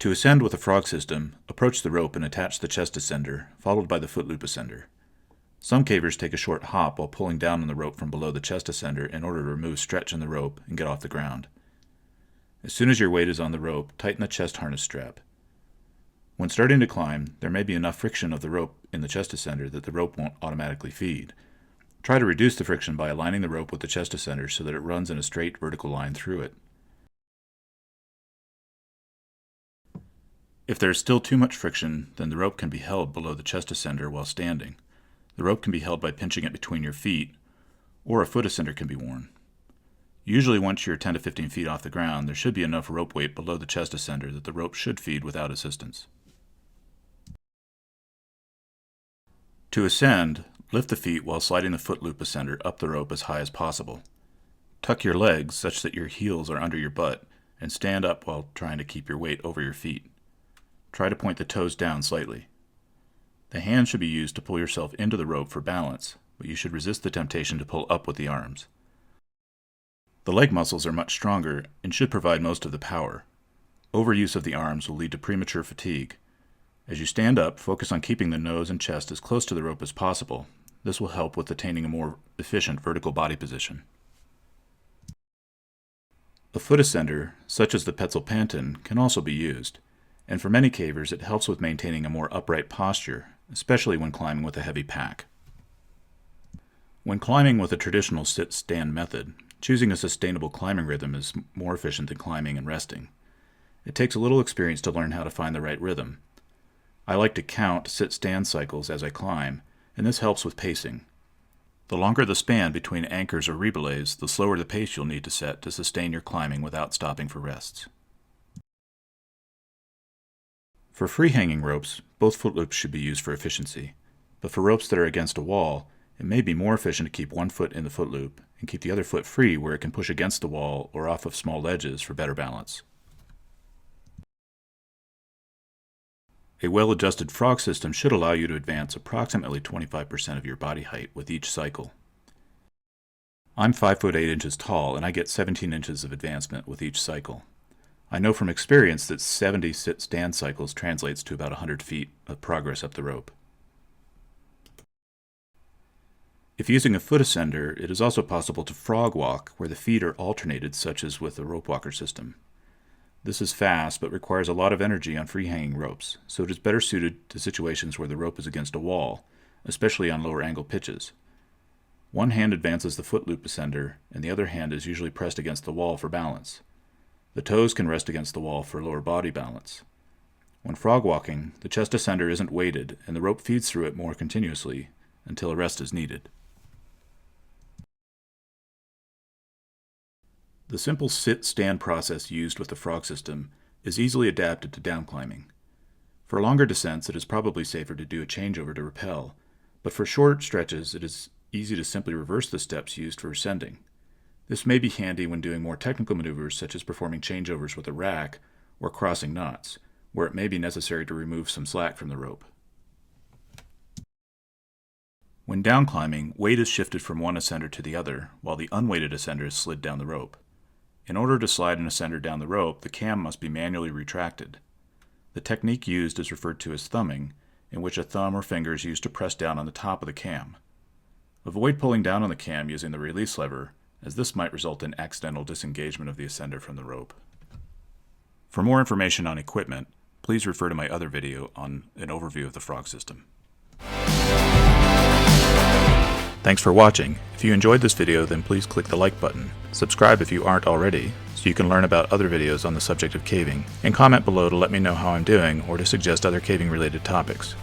To ascend with a frog system, approach the rope and attach the chest ascender, followed by the foot loop ascender. Some cavers take a short hop while pulling down on the rope from below the chest ascender in order to remove stretch in the rope and get off the ground. As soon as your weight is on the rope, tighten the chest harness strap. When starting to climb, there may be enough friction of the rope in the chest ascender that the rope won't automatically feed. Try to reduce the friction by aligning the rope with the chest ascender so that it runs in a straight vertical line through it. If there is still too much friction, then the rope can be held below the chest ascender while standing. The rope can be held by pinching it between your feet, or a foot ascender can be worn. Usually once you're 10 to 15 feet off the ground, there should be enough rope weight below the chest ascender that the rope should feed without assistance. To ascend, lift the feet while sliding the foot loop ascender up the rope as high as possible. Tuck your legs such that your heels are under your butt, and stand up while trying to keep your weight over your feet. Try to point the toes down slightly. The hands should be used to pull yourself into the rope for balance, but you should resist the temptation to pull up with the arms. The leg muscles are much stronger and should provide most of the power. Overuse of the arms will lead to premature fatigue. As you stand up, focus on keeping the nose and chest as close to the rope as possible. This will help with attaining a more efficient vertical body position. A foot ascender, such as the Petzl-Panton, can also be used, and for many cavers it helps with maintaining a more upright posture, especially when climbing with a heavy pack. When climbing with a traditional sit-stand method, choosing a sustainable climbing rhythm is more efficient than climbing and resting. It takes a little experience to learn how to find the right rhythm. I like to count sit-stand cycles as I climb, and this helps with pacing. The longer the span between anchors or rebelays, the slower the pace you'll need to set to sustain your climbing without stopping for rests. For free-hanging ropes, both foot loops should be used for efficiency, but for ropes that are against a wall, it may be more efficient to keep one foot in the foot loop and keep the other foot free where it can push against the wall or off of small ledges for better balance. A well-adjusted frog system should allow you to advance approximately 25% of your body height with each cycle. I'm 5 foot 8 inches tall and I get 17 inches of advancement with each cycle. I know from experience that 70 sit-stand cycles translates to about 100 feet of progress up the rope. If using a foot ascender, it is also possible to frog walk where the feet are alternated, such as with the rope walker system. This is fast but requires a lot of energy on free-hanging ropes, so it is better suited to situations where the rope is against a wall, especially on lower angle pitches. One hand advances the foot loop ascender, and the other hand is usually pressed against the wall for balance. The toes can rest against the wall for lower body balance. When frog walking, the chest ascender isn't weighted, and the rope feeds through it more continuously until a rest is needed. The simple sit-stand process used with the frog system is easily adapted to down climbing. For longer descents, it is probably safer to do a changeover to rappel, but for short stretches, it is easy to simply reverse the steps used for ascending. This may be handy when doing more technical maneuvers such as performing changeovers with a rack or crossing knots, where it may be necessary to remove some slack from the rope. When down climbing, weight is shifted from one ascender to the other, while the unweighted ascender is slid down the rope. In order to slide an ascender down the rope, the cam must be manually retracted. The technique used is referred to as thumbing, in which a thumb or finger is used to press down on the top of the cam. Avoid pulling down on the cam using the release lever, as this might result in accidental disengagement of the ascender from the rope. For more information on equipment, please refer to my other video on an overview of the frog system. Thanks for watching. If you enjoyed this video, then please click the like button. Subscribe if you aren't already, so you can learn about other videos on the subject of caving, and comment below to let me know how I'm doing or to suggest other caving related topics.